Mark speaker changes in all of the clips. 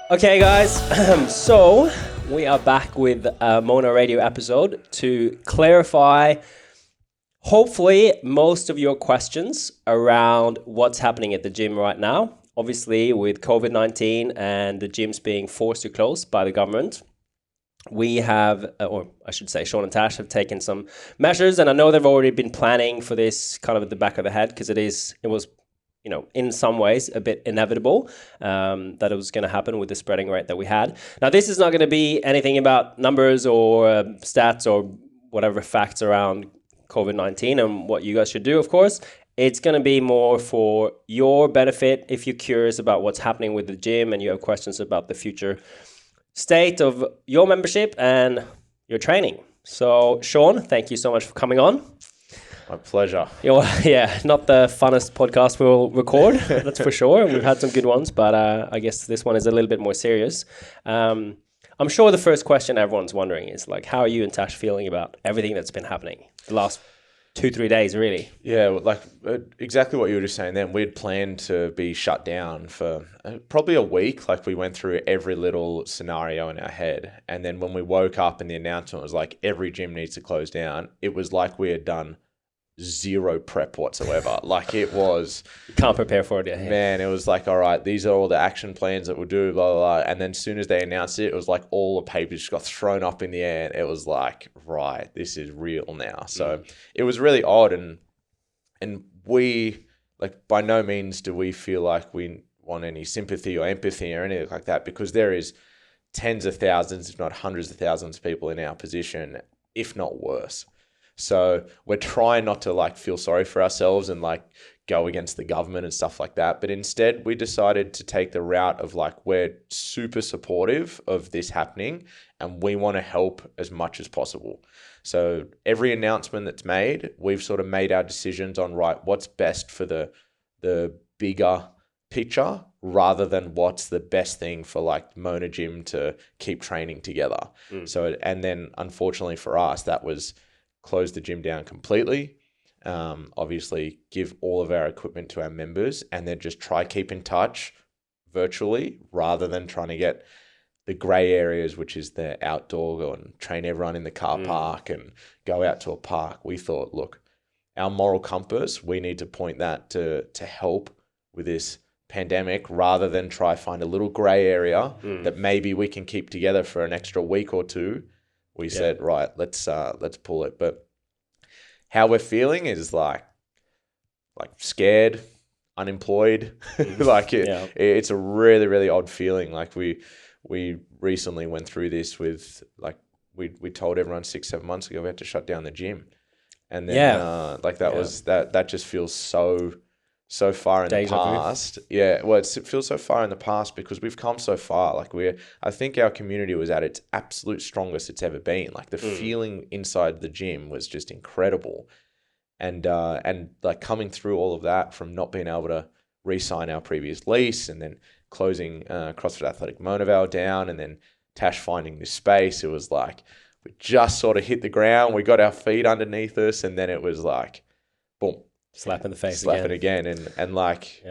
Speaker 1: Okay, guys, so we are back with a Mono Radio episode to clarify, hopefully, most of your questions around what's happening at the gym right now. Obviously, with COVID-19 and the gyms being forced to close by the government, we have, or I should say, Sean and Tash have taken some measures, and I know they've already been planning for this kind of at the back of the head because it was, in some ways a bit inevitable that it was going to happen with the spreading rate that we had. Now, this is not going to be anything about numbers or stats or whatever facts around COVID-19 and what you guys should do, of course. It's going to be more for your benefit if you're curious about what's happening with the gym and you have questions about the future state of your membership and your training. So, Sean, thank you so much for coming on.
Speaker 2: My pleasure.
Speaker 1: Yeah, not the funnest podcast we'll record, that's for sure. We've had some good ones, but I guess this one is a little bit more serious. I'm sure the first question everyone's wondering is, like, how are you and Tash feeling about everything that's been happening the last 2-3 days, really?
Speaker 2: Yeah, like exactly what you were just saying then. We'd planned to be shut down for probably a week. Like, we went through every little scenario in our head. And then when we woke up and the announcement was like, every gym needs to close down, it was like we had done zero prep whatsoever. Like, it was...
Speaker 1: You can't prepare for it yet.
Speaker 2: Man, it was like, all right, these are all the action plans that we'll do, blah, blah, blah. And then as soon as they announced it, it was like all the papers just got thrown up in the air. And it was like, right, this is real now. So it was really odd. And we, like, by no means do we feel like we want any sympathy or empathy or anything like that, because there is tens of thousands, if not hundreds of thousands of people in our position, if not worse. So we're trying not to like feel sorry for ourselves and like go against the government and stuff like that. But instead we decided to take the route of like, we're super supportive of this happening and we want to help as much as possible. So every announcement that's made, we've sort of made our decisions on, right, what's best for the bigger picture rather than what's the best thing for like Mona Gym to keep training together. So, and then unfortunately for us, that was close the gym down completely, obviously give all of our equipment to our members, and then just try keep in touch virtually rather than trying to get the grey areas, which is the outdoor, and train everyone in the car park and go out to a park. We thought, look, our moral compass, we need to point that to help with this pandemic rather than try find a little grey area that maybe we can keep together for an extra week or two. We said, right, let's pull it. But how we're feeling is like scared, unemployed. It's a really, really odd feeling. Like we recently went through this with like we told everyone 6-7 months ago we had to shut down the gym, and then was that just feels so far in the past. Yeah, well, it feels so far in the past because we've come so far. Like I think our community was at its absolute strongest it's ever been. Like the feeling inside the gym was just incredible. And like coming through all of that from not being able to re-sign our previous lease and then closing CrossFit Athletic Monavale down and then Tash finding this space, it was like we just sort of hit the ground. We got our feet underneath us and then it was like, boom.
Speaker 1: Slap in the face
Speaker 2: again. And like,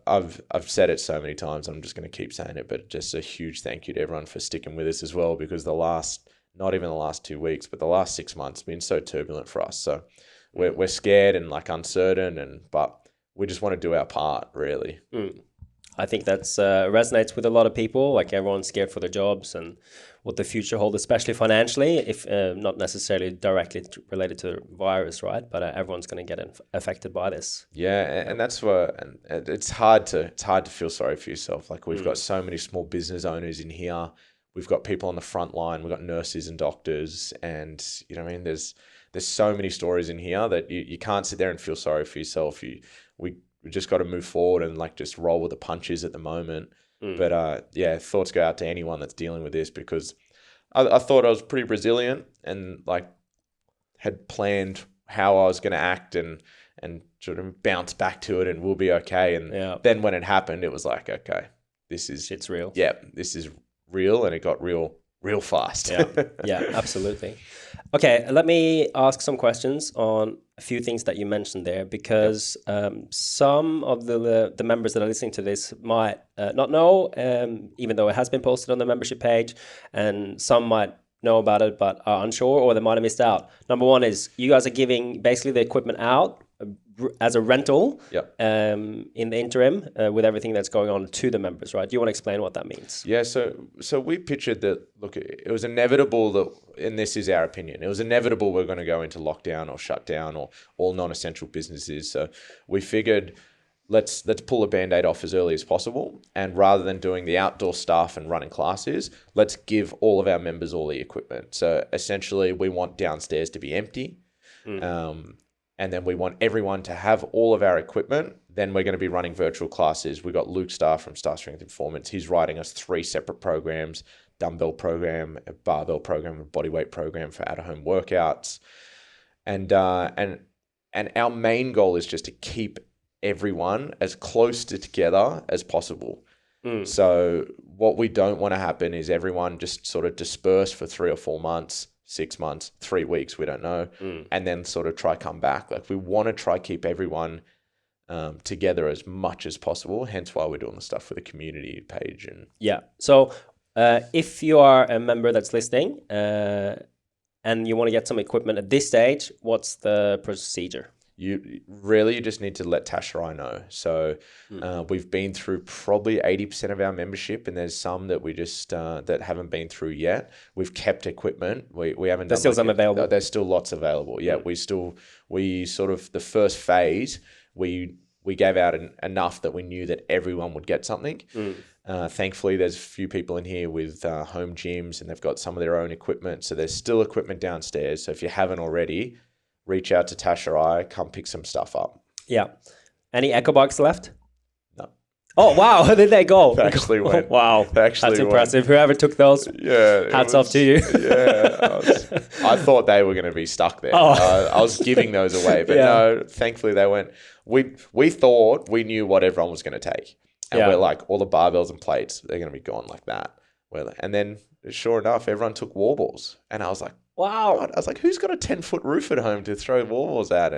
Speaker 2: I've said it so many times, I'm just going to keep saying it, but just a huge thank you to everyone for sticking with us as well, because not even the last 2 weeks, but the last 6 months have been so turbulent for us. So we're scared and like uncertain, but we just want to do our part, really.
Speaker 1: I think that's resonates with a lot of people. Like, everyone's scared for their jobs and what the future holds, especially financially, if not necessarily directly related to the virus, right? But everyone's going to get affected by this.
Speaker 2: Yeah, and that's what, and it's hard to feel sorry for yourself. Like, we've got so many small business owners in here. We've got people on the front line. We've got nurses and doctors, and you know what I mean. There's so many stories in here that you can't sit there and feel sorry for yourself. We just got to move forward and like just roll with the punches at the moment. But thoughts go out to anyone that's dealing with this, because I thought I was pretty resilient and like had planned how I was going to act and sort of bounce back to it and we'll be okay. And then when it happened, it was like, okay, it's real. Yeah, this is real, and it got real fast.
Speaker 1: Yeah, absolutely. Okay, let me ask some questions on a few things that you mentioned there, because some of the members that are listening to this might not know, even though it has been posted on the membership page, and some might know about it but are unsure, or they might have missed out. Number one is you guys are giving basically the equipment out as a rental in the interim with everything that's going on to the members, right? Do you want to explain what that means?
Speaker 2: Yeah, so we pictured that, look, it was inevitable that, and this is our opinion, it was inevitable we're going to go into lockdown or shutdown or all non-essential businesses. So we figured let's pull a Band-Aid off as early as possible. And rather than doing the outdoor stuff and running classes, let's give all of our members all the equipment. So essentially we want downstairs to be empty. And then we want everyone to have all of our equipment. Then we're going to be running virtual classes. We got Luke Starr from Star Strength Informants. He's writing us 3 separate programs: dumbbell program, a barbell program, a bodyweight program for at-home workouts. And our main goal is just to keep everyone as close together as possible. So what we don't want to happen is everyone just sort of disperse for 3 or 4 months, 6 months, 3 weeks, we don't know, and then sort of try come back. Like, we want to try keep everyone together as much as possible, hence why we're doing the stuff for the community page. And
Speaker 1: so if you are a member that's listening and you want to get some equipment at this stage, what's the procedure?
Speaker 2: You just need to let Tash or I know. So we've been through probably 80% of our membership, and there's some that we just that haven't been through yet. We've kept equipment. We haven't.
Speaker 1: There's still some available.
Speaker 2: There's still lots available. Yeah, we sort of, the first phase we gave out enough that we knew that everyone would get something. Thankfully, there's a few people in here with home gyms, and they've got some of their own equipment. So there's still equipment downstairs. So if you haven't already, reach out to Tash or I, come pick some stuff up.
Speaker 1: Yeah. Any Echo Bikes left?
Speaker 2: No.
Speaker 1: Oh, wow. How did they go?
Speaker 2: They actually went.
Speaker 1: Oh, wow. That's impressive. Whoever took those, hats off to you.
Speaker 2: I thought they were going to be stuck there. I was giving those away, but no, thankfully they went. We thought we knew what everyone was going to take. And we're like, all the barbells and plates, they're going to be gone like that. And then, sure enough, everyone took wall balls. And I was like, wow. God. I was like, who's got a 10-foot roof at home to throw wall balls at?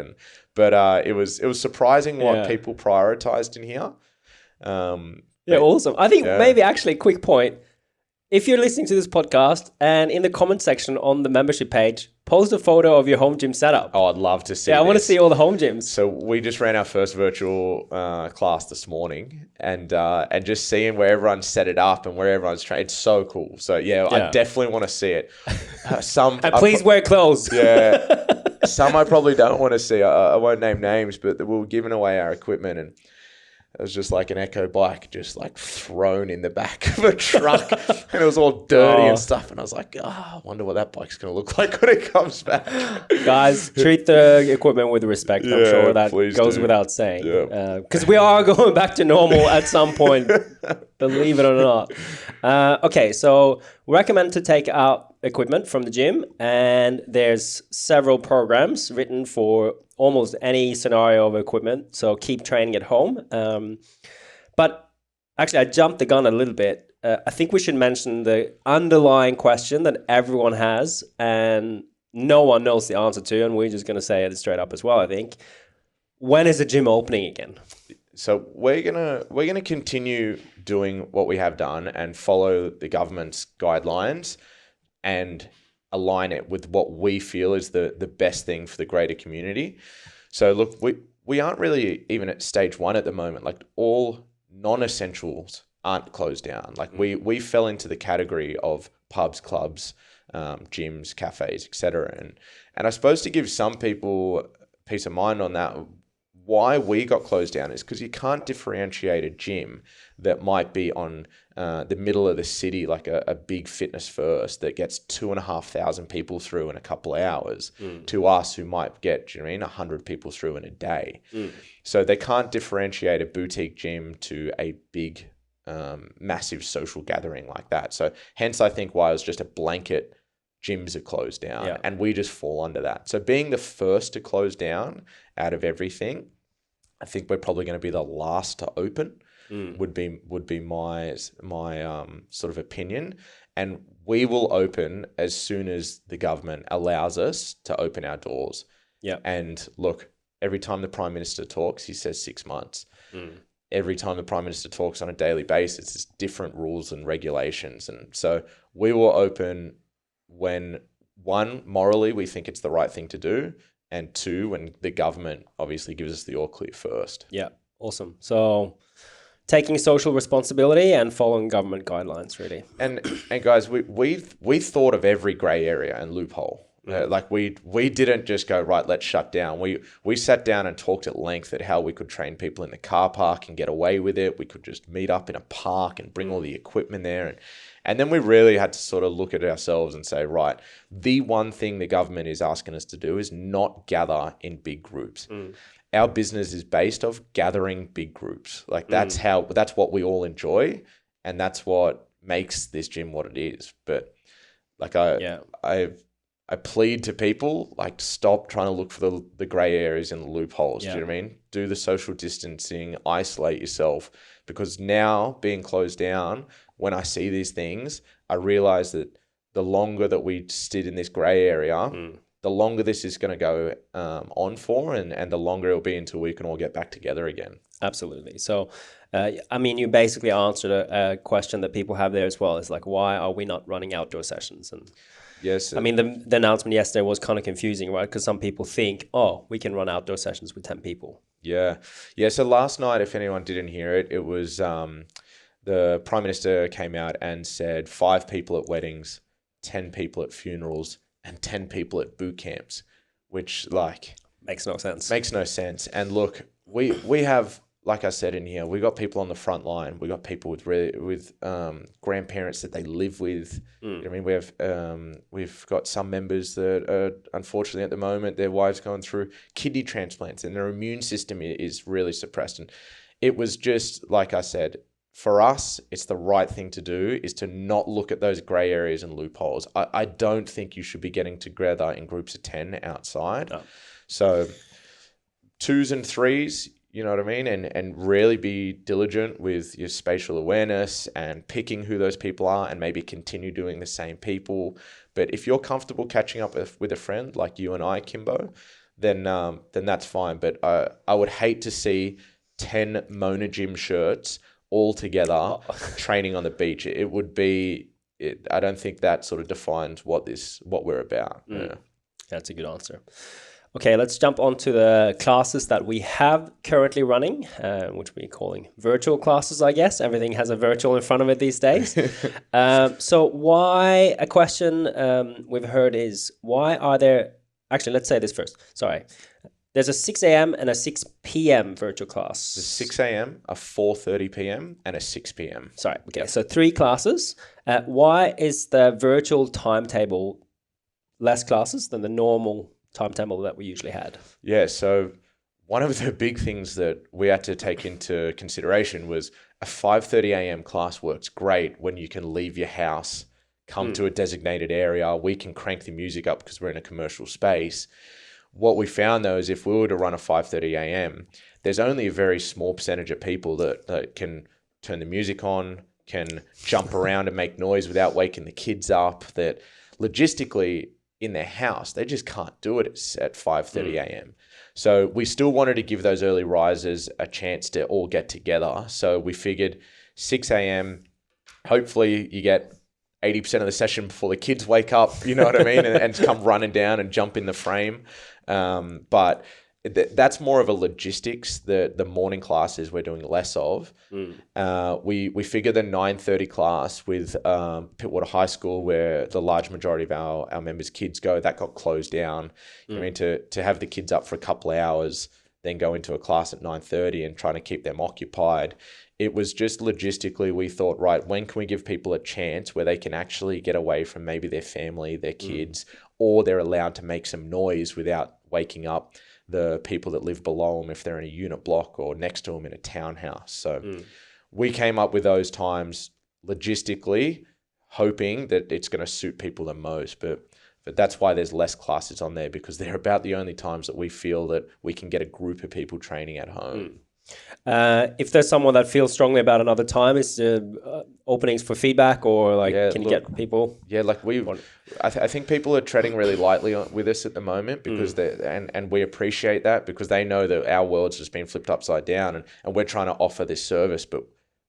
Speaker 2: But it was surprising what people prioritized in here.
Speaker 1: Awesome. I think maybe actually a quick point. If you're listening to this podcast and in the comment section on the membership page, post a photo of your home gym setup.
Speaker 2: Oh, I'd love to see
Speaker 1: I want to see all the home gyms.
Speaker 2: So we just ran our first virtual class this morning, and just seeing where everyone set it up and where everyone's trained, it's so cool. So I definitely want to see it.
Speaker 1: And please wear clothes.
Speaker 2: Some I probably don't want to see. I won't name names, but we were giving away our equipment, and it was just like an Echo bike just like thrown in the back of a truck, and it was all dirty and stuff. And I was like, I wonder what that bike's going to look like when it comes back.
Speaker 1: Guys, treat the equipment with respect. I'm sure that goes without saying. Because we are going back to normal at some point, believe it or not. Okay, so we recommend to take out equipment from the gym, and there's several programs written for almost any scenario of equipment. So keep training at home. But actually, I jumped the gun a little bit. I think we should mention the underlying question that everyone has and no one knows the answer to, and we're just going to say it straight up as well, I think. When is the gym opening again?
Speaker 2: So we're gonna continue doing what we have done and follow the government's guidelines and align it with what we feel is the best thing for the greater community. So look, we aren't really even at stage 1 at the moment. Like, all non-essentials aren't closed down. Like we fell into the category of pubs, clubs, gyms, cafes, etc. And I suppose to give some people peace of mind on that, why we got closed down is because you can't differentiate a gym that might be on the middle of the city, like a big Fitness First that gets 2,500 people through in a couple of hours, to us who might get, 100 people through in a day. So they can't differentiate a boutique gym to a big, massive social gathering like that. So hence, I think why it was just a blanket, gyms are closed down, and we just fall under that. So being the first to close down out of everything, I think we're probably going to be the last to open. Would be my sort of opinion, and we will open as soon as the government allows us to open our doors.
Speaker 1: Yeah.
Speaker 2: And look, every time the Prime Minister talks, he says 6 months. Every time the Prime Minister talks on a daily basis, it's different rules and regulations. And so we will open when, one, morally, we think it's the right thing to do. And two, when the government obviously gives us the all clear first.
Speaker 1: Yeah. Awesome. So taking social responsibility and following government guidelines, really.
Speaker 2: And guys, we thought of every grey area and loophole. Like we didn't just go, right, let's shut down. We sat down and talked at length at how we could train people in the car park and get away with it. We could just meet up in a park and bring all the equipment there. And then we really had to sort of look at ourselves and say, right, the one thing the government is asking us to do is not gather in big groups. Our business is based off gathering big groups. Like that's what we all enjoy. And that's what makes this gym what it is. But like I plead to people, like, stop trying to look for the grey areas and the loopholes. Do you know what I mean? Do the social distancing, isolate yourself. Because now, being closed down, when I see these things, I realize that the longer that we sit in this grey area, the longer this is going to go on for, and the longer it'll be until we can all get back together again.
Speaker 1: Absolutely. So, I mean, you basically answered a question that people have there as well. It's like, why are we not running outdoor sessions? And
Speaker 2: yes,
Speaker 1: I mean, the announcement yesterday was kind of confusing, right? Because some people think, oh, we can run outdoor sessions with 10 people.
Speaker 2: Yeah. So last night, if anyone didn't hear it, it was the Prime Minister came out and said 5 people at weddings, 10 people at funerals, and 10 people at boot camps, which
Speaker 1: makes no sense.
Speaker 2: Makes no sense. And look, we have, like I said in here, we got people on the front line. We got people with grandparents that they live with. I mean, we've got some members that are, unfortunately at the moment, their wives going through kidney transplants and their immune system is really suppressed. And it was just, like I said, for us, it's the right thing to do is to not look at those grey areas and loopholes. I don't think you should be getting together in groups of 10 outside. No. So 2s and 3s, you know what I mean? And really be diligent with your spatial awareness and picking who those people are and maybe continue doing the same people. But if you're comfortable catching up with a friend like you and I, Kimbo, then that's fine. But I would hate to see 10 Mona Gym shirts all together training on the beach. It would be, I don't think that sort of defines what we're about. Yeah.
Speaker 1: That's a good answer. Okay, let's jump on to the classes that we have currently running, which we're calling virtual classes, I guess. Everything has a virtual in front of it these days. So a question we've heard is, why are there, actually, let's say this first. Sorry. There's a 6 a.m. and a 6 p.m. virtual class.
Speaker 2: There's 6 a.m., a 4:30 p.m. and a 6 p.m.
Speaker 1: Sorry. Okay, so 3 classes. Why is the virtual timetable less classes than the normal timetable that we usually had?
Speaker 2: Yeah, so one of the big things that we had to take into consideration was a 5:30 a.m. class works great when you can leave your house, come to a designated area. We can crank the music up because we're in a commercial space. What we found, though, is if we were to run a 5:30 a.m., there's only a very small percentage of people that can turn the music on, can jump around and make noise without waking the kids up, that logistically in their house, they just can't do it at 5:30 a.m. So we still wanted to give those early risers a chance to all get together. So we figured 6 a.m., hopefully you get 80% of the session before the kids wake up, you know what I mean, and come running down and jump in the frame. But that's more of a logistics. The morning classes we're doing less of. We figure the 9:30 class with Pittwater High School, where the large majority of our members' kids go, that got closed down. I mean, to have the kids up for a couple of hours, then go into a class at 9:30 and trying to keep them occupied. It was just logistically, we thought, right, when can we give people a chance where they can actually get away from maybe their family, their kids, or they're allowed to make some noise without waking up the people that live below them if they're in a unit block or next to them in a townhouse. So we came up with those times logistically, hoping that it's going to suit people the most. But that's why there's less classes on there, because they're about the only times that we feel that we can get a group of people training at home.
Speaker 1: If there's someone that feels strongly about another time, is there openings for feedback, or like can you get people?
Speaker 2: Yeah, like I think people are treading really lightly with us at the moment because and we appreciate that because they know that our world's just been flipped upside down and we're trying to offer this service, but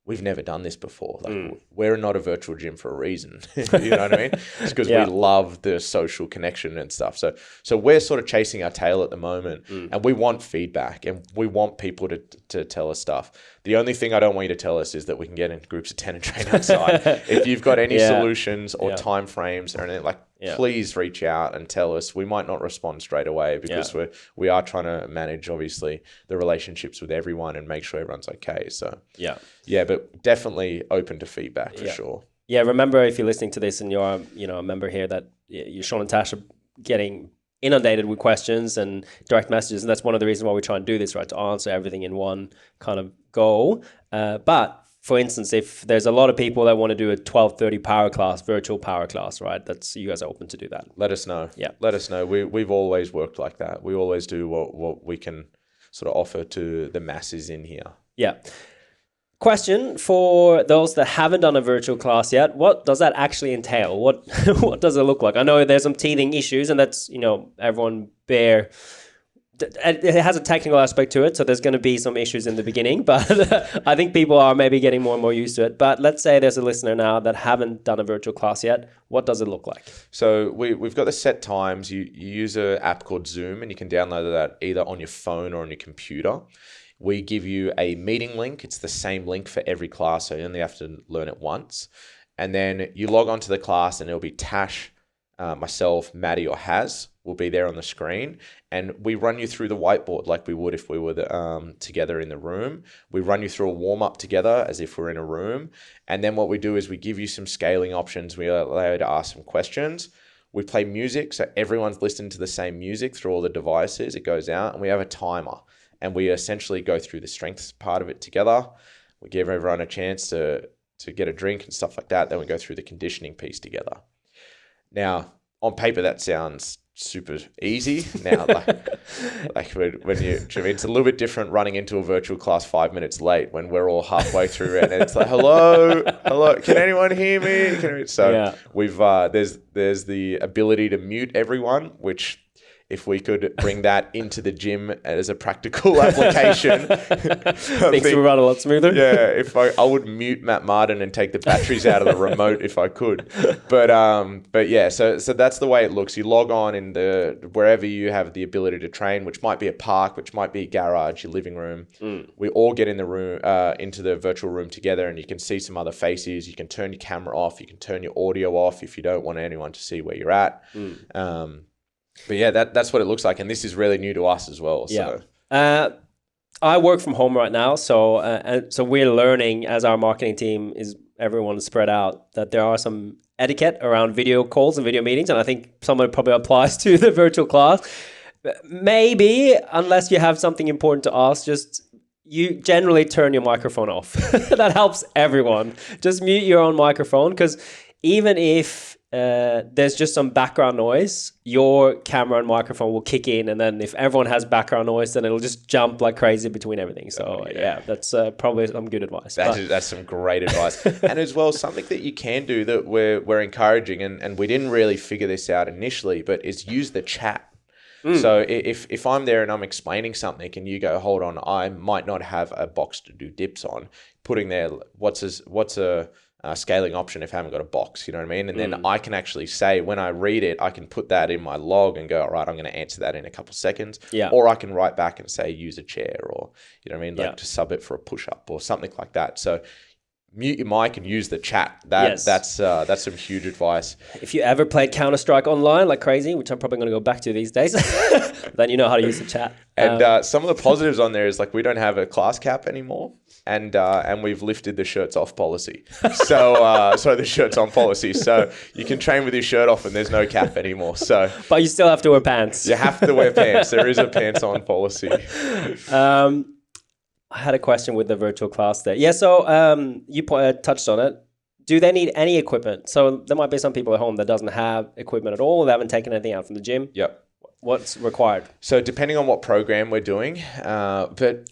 Speaker 2: we've never done this before. Like we're not a virtual gym for a reason. You know what I mean? It's because we love the social connection and stuff. So we're sort of chasing our tail at the moment, and we want feedback and we want people to tell us stuff. The only thing I don't want you to tell us is that we can get in groups of 10 and train outside. If you've got any solutions or time frames or anything, please reach out and tell us. We might not respond straight away because we are trying to manage, obviously, the relationships with everyone and make sure everyone's okay. So yeah, but definitely open to feedback for sure.
Speaker 1: Yeah, remember if you're listening to this and you're a member here that you, Sean and Tash, are getting inundated with questions and direct messages, and that's one of the reasons why we try and do this, right, to answer everything in one kind of go. But for instance, if there's a lot of people that want to do a 12:30 power class, virtual power class, right, that's, you guys are open to do that.
Speaker 2: Let us know.
Speaker 1: Yeah,
Speaker 2: let us know. We've always worked like that. We always do what we can sort of offer to the masses in here.
Speaker 1: Yeah. Question for those that haven't done a virtual class yet: what does that actually entail? What does it look like? I know there's some teething issues, and that's, everyone bear. It has a technical aspect to it, so there's going to be some issues in the beginning, but I think people are maybe getting more and more used to it. But let's say there's a listener now that haven't done a virtual class yet. What does it look like?
Speaker 2: So we've got the set times. You use an app called Zoom, and you can download that either on your phone or on your computer. We give you a meeting link. It's the same link for every class, so you only have to learn it once. And then you log on to the class, and it'll be Tash, myself, Maddie, or Haz will be there on the screen. And we run you through the whiteboard like we would if we were together in the room. We run you through a warm-up together as if we're in a room. And then what we do is we give you some scaling options. We allow you to ask some questions. We play music, so everyone's listening to the same music through all the devices. It goes out, and we have a timer. And we essentially go through the strengths part of it together. We give everyone a chance to get a drink and stuff like that. Then we go through the conditioning piece together. Now, on paper, that sounds super easy. Now, like when it's a little bit different running into a virtual class 5 minutes late when we're all halfway through and it's like, hello, can anyone hear me? So we've there's the ability to mute everyone, which, if we could bring that into the gym as a practical application,
Speaker 1: things would run a lot smoother.
Speaker 2: Yeah, if I would mute Matt Martin and take the batteries out of the remote if I could. But yeah, so that's the way it looks. You log on in wherever you have the ability to train, which might be a park, which might be a garage, your living room. We all get in the room, into the virtual room together, and you can see some other faces. You can turn your camera off. You can turn your audio off if you don't want anyone to see where you're at. But yeah, that's what it looks like, and this is really new to us as well. So.
Speaker 1: Yeah, I work from home right now, so we're learning as our marketing team everyone is spread out, that there are some etiquette around video calls and video meetings, and I think some of it probably applies to the virtual class. Maybe, unless you have something important to ask, just you generally turn your microphone off. That helps everyone. Just mute your own microphone, because even if there's just some background noise, your camera and microphone will kick in, and then if everyone has background noise, then it'll just jump like crazy between everything. So that's probably some good advice.
Speaker 2: That's some great advice. And as well, something that you can do that we're encouraging, and we didn't really figure this out initially, but is use the chat. So if I'm there and I'm explaining something and you go, hold on, I might not have a box to do dips on, putting there what's a scaling option if I haven't got a box, you know what I mean? And then I can actually say, when I read it, I can put that in my log and go, all right, I'm going to answer that in a couple of seconds. Yeah. Or I can write back and say, use a chair, or, you know what I mean? Like to sub it for a push-up or something like that. So mute your mic and use the chat. That's some huge advice.
Speaker 1: If you ever played Counter-Strike online like crazy, which I'm probably going to go back to these days, then you know how to use the chat.
Speaker 2: And some of the positives on there is, like, we don't have a class cap anymore. And we've lifted the shirts off policy. So the shirts on policy. So you can train with your shirt off and there's no cap anymore. So,
Speaker 1: but you still have to wear pants.
Speaker 2: You have to wear pants. There is a pants on policy.
Speaker 1: I had a question with the virtual class there. Yeah, so you touched on it. Do they need any equipment? So there might be some people at home that doesn't have equipment at all. They haven't taken anything out from the gym.
Speaker 2: Yep.
Speaker 1: What's required?
Speaker 2: So depending on what program we're doing, but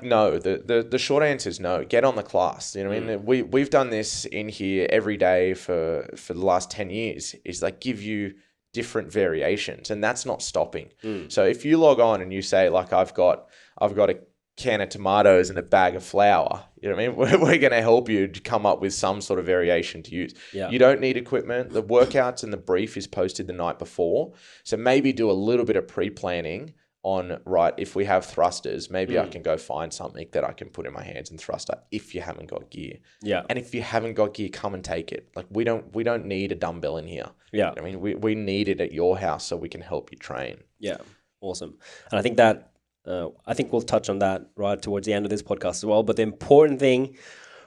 Speaker 2: No, the short answer is no. Get on the class. You know what I mean? We've done this in here every day for the last 10 years, is like give you different variations, and that's not stopping. So if you log on and you say, like, I've got a can of tomatoes and a bag of flour, you know what I mean? We're going to help you to come up with some sort of variation to use.
Speaker 1: Yeah.
Speaker 2: You don't need equipment. The workouts and the brief is posted the night before. So maybe do a little bit of pre-planning on, right, if we have thrusters, maybe I can go find something that I can put in my hands and thruster if you haven't got gear.
Speaker 1: Yeah.
Speaker 2: And if you haven't got gear, come and take it. Like, we don't need a dumbbell in here.
Speaker 1: Yeah.
Speaker 2: I mean, we need it at your house so we can help you train.
Speaker 1: Yeah. Awesome. And I think that, I think we'll touch on that right towards the end of this podcast as well. But the important thing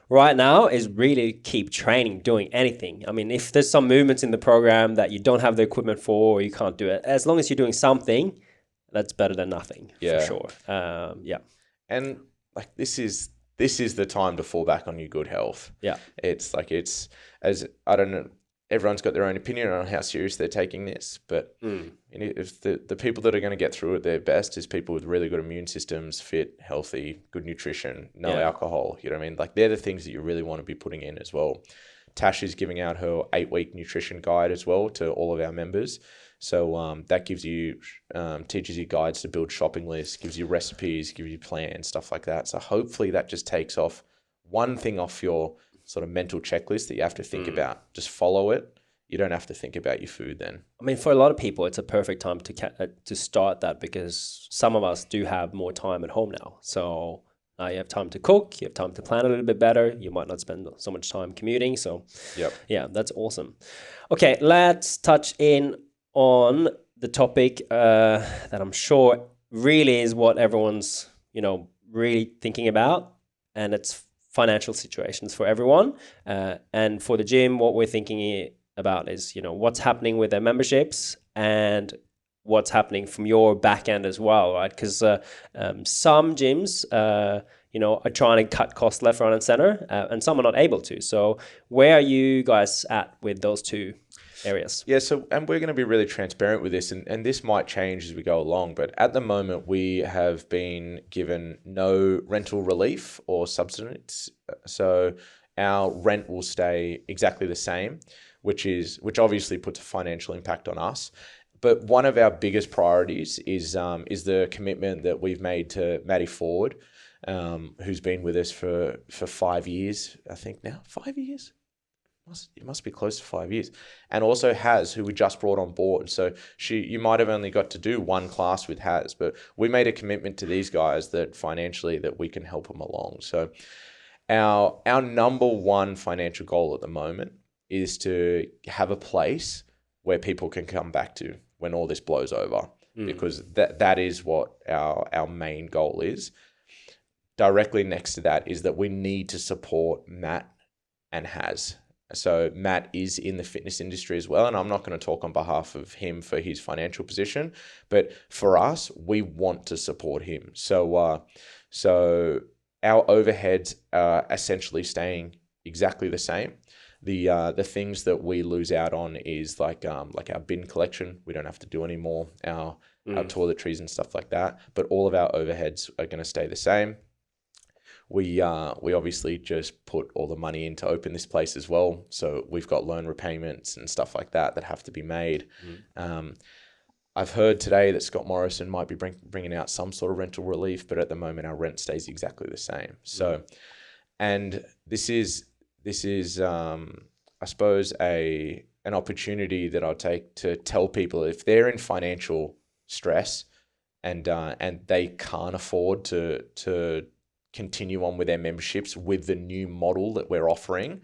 Speaker 1: right now is really keep training, doing anything. I mean, if there's some movements in the program that you don't have the equipment for, or you can't do it, as long as you're doing something, that's better than nothing, for sure. Yeah.
Speaker 2: And like, this is the time to fall back on your good health.
Speaker 1: Yeah.
Speaker 2: It's like, I don't know, everyone's got their own opinion on how serious they're taking this, but if the people that are going to get through it their best is people with really good immune systems, fit, healthy, good nutrition, no alcohol. You know what I mean? Like, they're the things that you really want to be putting in as well. Tash is giving out her 8-week nutrition guide as well to all of our members. So that gives you, teaches you guides to build shopping lists, gives you recipes, gives you plans, stuff like that. So hopefully that just takes off one thing off your sort of mental checklist that you have to think about. Just follow it. You don't have to think about your food then.
Speaker 1: I mean, for a lot of people, it's a perfect time to start that, because some of us do have more time at home now. So you have time to cook, you have time to plan a little bit better. You might not spend so much time commuting. So yeah, that's awesome. Okay, let's touch in on the topic that I'm sure really is what everyone's, really thinking about, and it's financial situations for everyone. And for the gym, what we're thinking about is, what's happening with their memberships and what's happening from your back end as well, right? Because some gyms, are trying to cut costs left, right, and center, and some are not able to. So where are you guys at with those two areas?
Speaker 2: Yeah, so, and we're going to be really transparent with this, and this might change as we go along, but at the moment we have been given no rental relief or subsidies. So our rent will stay exactly the same, which obviously puts a financial impact on us. But one of our biggest priorities is the commitment that we've made to Maddie Ford, who's been with us for 5 years, I think now. 5 years? It must be close to 5 years. And also Haz, who we just brought on board. So you might have only got to do one class with Haz, but we made a commitment to these guys that financially that we can help them along. So our number one financial goal at the moment is to have a place where people can come back to when all this blows over, because that is what our main goal is. Directly next to that is that we need to support Matt and Haz. So Matt is in the fitness industry as well, and I'm not going to talk on behalf of him for his financial position, but for us, we want to support him. So our overheads are essentially staying exactly the same. The things that we lose out on is like our bin collection. We don't have to do anymore. Our toiletries and stuff like that. But all of our overheads are going to stay the same. We obviously just put all the money in to open this place as well. So we've got loan repayments and stuff like that have to be made. I've heard today that Scott Morrison might be bringing out some sort of rental relief, but at the moment our rent stays exactly the same. So, and this is I suppose an opportunity that I'll take to tell people, if they're in financial stress and they can't afford to continue on with their memberships with the new model that we're offering,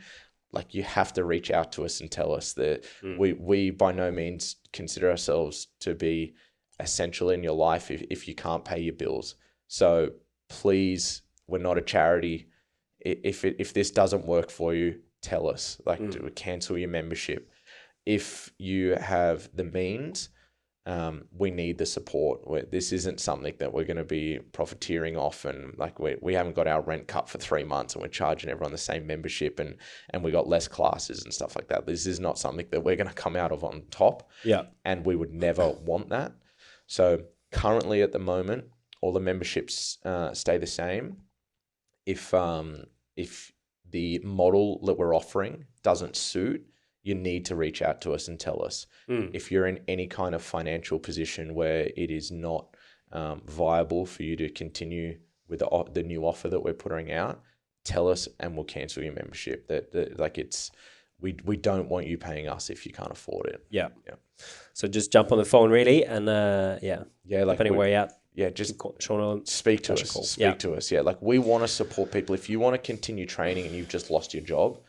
Speaker 2: like, you have to reach out to us and tell us that we by no means consider ourselves to be essential in your life if you can't pay your bills. So please, we're not a charity. If this doesn't work for you, tell us. Cancel your membership. If you have the means, we need the support. This isn't something that we're going to be profiteering off, and like we haven't got our rent cut for 3 months and we're charging everyone the same membership and we got less classes and stuff like that. This is not something that we're going to come out of on top.
Speaker 1: Yeah.
Speaker 2: And we would never want that. So currently at the moment, all the memberships stay the same. If the model that we're offering doesn't suit, you need to reach out to us and tell us. If you're in any kind of financial position where it is not viable for you to continue with the new offer that we're putting out, tell us and we'll cancel your membership. We don't want you paying us if you can't afford it.
Speaker 1: Yeah. So just jump on the phone really, and depending where you're at.
Speaker 2: Yeah, just
Speaker 1: Sean,
Speaker 2: speak to us. Speak to us. Yeah, like we want to support people. If you want to continue training and you've just lost your job,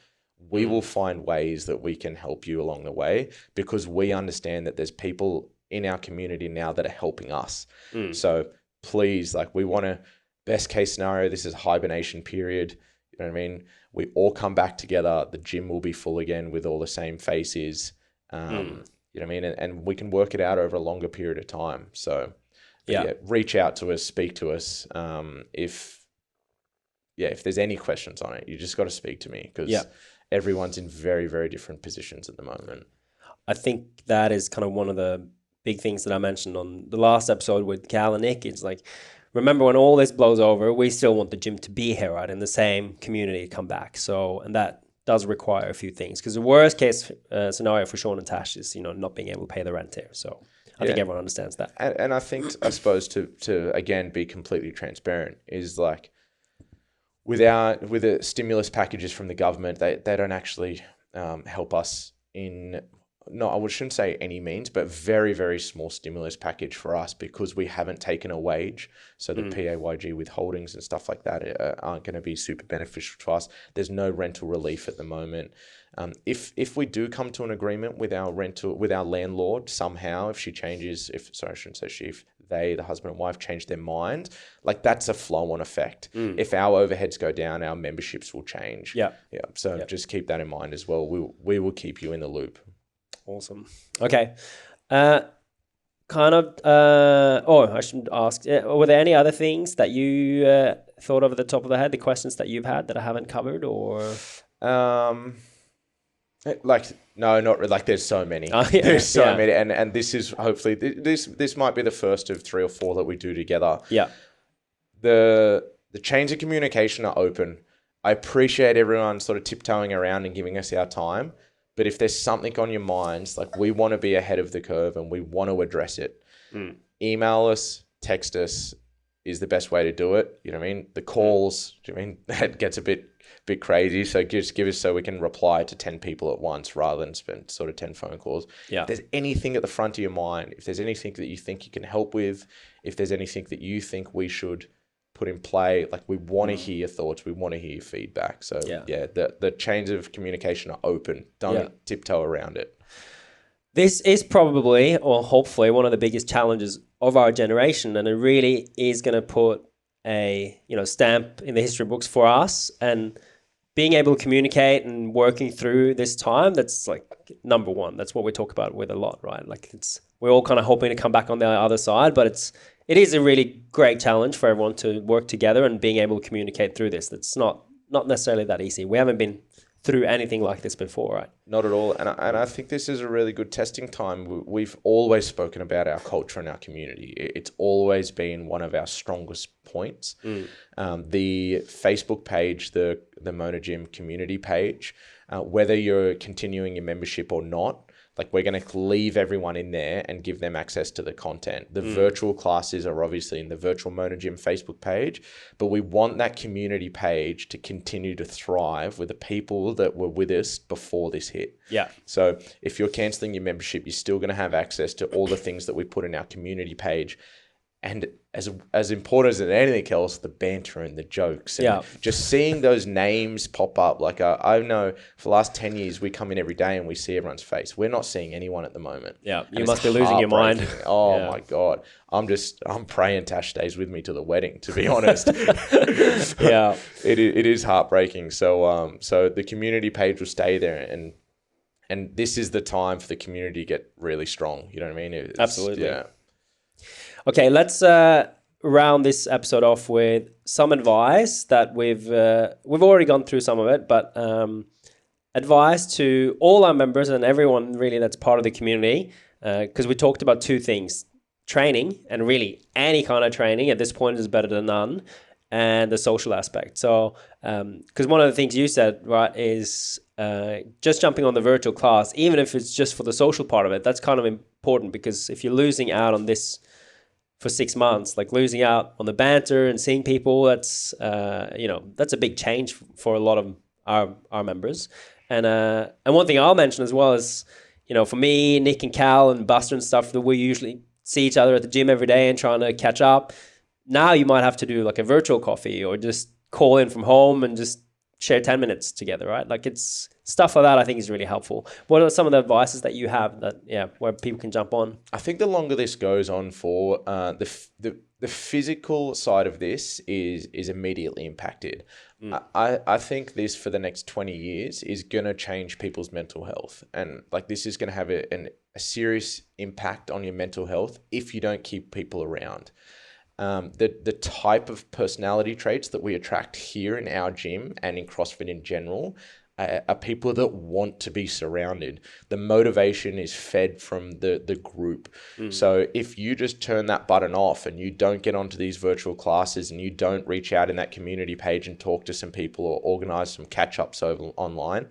Speaker 2: we will find ways that we can help you along the way, because we understand that there's people in our community now that are helping us. So please, like, we want to, best case scenario, this is hibernation period. You know what I mean? We all come back together. The gym will be full again with all the same faces. You know what I mean? And we can work it out over a longer period of time. So reach out to us, speak to us. If there's any questions on it, you just got to speak to me, because everyone's in very, very different positions at the moment.
Speaker 1: I think that is kind of one of the big things that I mentioned on the last episode with Cal and Nick. It's like, remember, when all this blows over, we still want the gym to be here, right? In the same community, come back. So, and that does require a few things, because the worst case scenario for Sean and Tash is, not being able to pay the rent here. So I think everyone understands that.
Speaker 2: And I think, I suppose, to again be completely transparent, is like, with the stimulus packages from the government, they don't actually help us in, no, I shouldn't say any means, but very, very small stimulus package for us, because we haven't taken a wage. So the PAYG withholdings and stuff like that aren't going to be super beneficial to us. There's no rental relief at the moment. If we do come to an agreement with our landlord somehow, if they, the husband and wife, change their mind, like, that's a flow-on effect. If our overheads go down, our memberships will change. So just keep that in mind as well. We will keep you in the loop.
Speaker 1: Awesome. Okay. I should ask, were there any other things that you thought of at the top of the head, the questions that you've had that I haven't covered, or?
Speaker 2: No, not really. Like, there's so many. There's so many. And this is hopefully, this might be the first of 3 or 4 that we do together.
Speaker 1: Yeah.
Speaker 2: The chains of communication are open. I appreciate everyone sort of tiptoeing around and giving us our time. But if there's something on your minds, like, we want to be ahead of the curve and we want to address it. Email us, text us is the best way to do it. You know what I mean? The calls, that gets a bit crazy. So just give us, so we can reply to 10 people at once rather than spend sort of 10 phone calls. Yeah. If there's anything at the front of your mind, if there's anything that you think you can help with, if there's anything that you think we should put in play, like, we want to hear your thoughts, we want to hear your feedback. So the chains of communication are open. Don't tiptoe around it.
Speaker 1: This is probably, or hopefully, one of the biggest challenges of our generation, and it really is going to put a stamp in the history books for us. And being able to communicate and working through this time, that's like number one. That's what we talk about with a lot, right? Like, we're all kind of hoping to come back on the other side, but it is a really great challenge for everyone to work together and being able to communicate through this. That's not necessarily that easy. We haven't been through anything like this before, right?
Speaker 2: Not at all. And I think this is a really good testing time. We've always spoken about our culture and our community. It's always been one of our strongest points. The Facebook page, the Mona Gym community page, whether you're continuing your membership or not, like, we're going to leave everyone in there and give them access to the content. The virtual classes are obviously in the Virtual Mona Gym Facebook page, but we want that community page to continue to thrive with the people that were with us before this hit.
Speaker 1: Yeah.
Speaker 2: So if you're canceling your membership, you're still going to have access to all the things that we put in our community page. And as important as anything else, the banter and the jokes, and just seeing those names pop up. Like, I know for the last 10 years, we come in every day and we see everyone's face. We're not seeing anyone at the moment.
Speaker 1: Yeah, you must be losing your mind.
Speaker 2: Oh my God. I'm praying Tash stays with me to the wedding, to be honest.
Speaker 1: Yeah.
Speaker 2: It is heartbreaking. So the community page will stay there, and this is the time for the community to get really strong. You know what I mean?
Speaker 1: Absolutely.
Speaker 2: Yeah.
Speaker 1: Okay, let's round this episode off with some advice that we've already gone through some of it, but advice to all our members and everyone really that's part of the community, because we talked about 2 things. training, and really any kind of training at this point is better than none, and the social aspect. So, because one of the things you said, right, is just jumping on the virtual class, even if it's just for the social part of it, that's kind of important, because if you're losing out on this for 6 months, like losing out on the banter and seeing people, that's that's a big change for a lot of our members. And one thing I'll mention as well is, for me, Nick and Cal and Buster and stuff, that we usually see each other at the gym every day and trying to catch up. Now you might have to do like a virtual coffee or just call in from home and just share 10 minutes together, right? Like, it's stuff like that I think is really helpful. What are some of the advices that you have that, where people can jump on?
Speaker 2: I think the longer this goes on for, the physical side of this is immediately impacted. I think this for the next 20 years is going to change people's mental health. And like, this is going to have a serious impact on your mental health if you don't keep people around. The type of personality traits that we attract here in our gym and in CrossFit in general are people that want to be surrounded. The motivation is fed from the group. So if you just turn that button off and you don't get onto these virtual classes and you don't reach out in that community page and talk to some people or organize some catch-ups over online,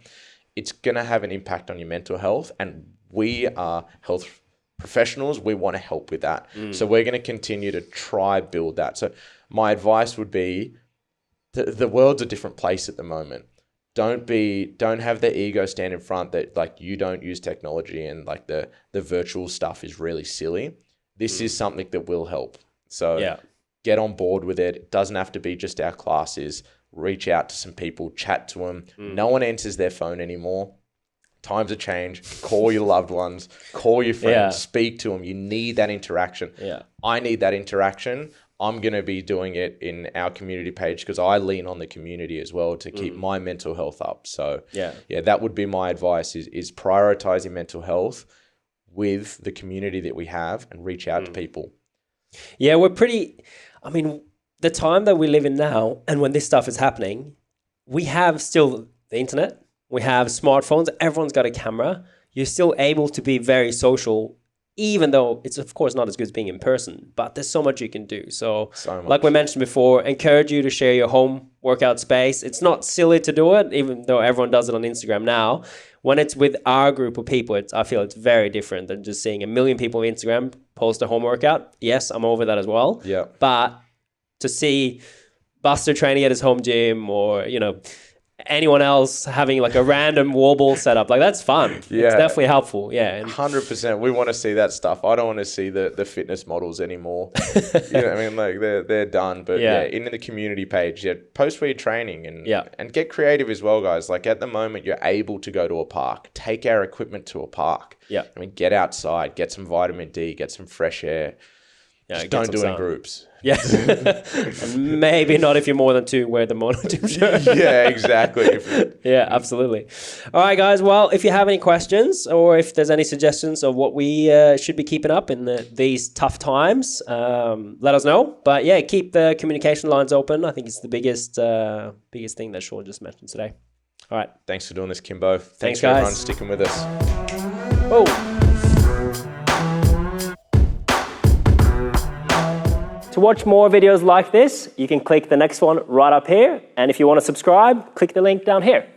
Speaker 2: it's going to have an impact on your mental health. And we are health professionals. We want to help with that. So we're going to continue to try build that. So my advice would be, the world's a different place at the moment. Don't have the ego stand in front that like you don't use technology and like the virtual stuff is really silly. This is something that will help. So get on board with it. It doesn't have to be just our classes. Reach out to some people, chat to them. No one answers their phone anymore. Times have changed. Call your loved ones, call your friends, speak to them. You need that interaction. I need that interaction. I'm going to be doing it in our community page because I lean on the community as well to keep my mental health up. So that would be my advice is prioritizing mental health with the community that we have and reach out to people.
Speaker 1: Yeah, the time that we live in now and when this stuff is happening, we have still the internet, we have smartphones, everyone's got a camera. You're still able to be very social, even though it's of course not as good as being in person, but there's so much you can do. So like we mentioned before, encourage you to share your home workout space. It's not silly to do it, even though everyone does it on Instagram now. When it's with our group of people, I feel it's very different than just seeing a million people on Instagram post a home workout. Yes, I'm over that as well.
Speaker 2: Yeah.
Speaker 1: But to see Buster training at his home gym, or, anyone else having like a random wall ball setup, like, that's fun.
Speaker 2: Yeah.
Speaker 1: It's definitely helpful. Yeah.
Speaker 2: 100%. We want to see that stuff. I don't want to see the fitness models anymore. Like they're done. But in the community page, post where you're training and get creative as well, guys. Like, at the moment, you're able to go to a park. Take our equipment to a park.
Speaker 1: Yeah.
Speaker 2: Get outside, get some vitamin D, get some fresh air. Just don't do it in groups.
Speaker 1: Yeah. And maybe not if you're more than two, wear the mono gym shirt.
Speaker 2: Yeah, exactly.
Speaker 1: Yeah, absolutely. All right, guys. Well, if you have any questions or if there's any suggestions of what we should be keeping up in these tough times, let us know. But yeah, keep the communication lines open. I think it's the biggest thing that Sean just mentioned today. All right.
Speaker 2: Thanks for doing this, Kimbo.
Speaker 1: Thanks
Speaker 2: for
Speaker 1: guys.
Speaker 2: Everyone sticking with us.
Speaker 1: Oh. To watch more videos like this, you can click the next one right up here. And if you want to subscribe, click the link down here.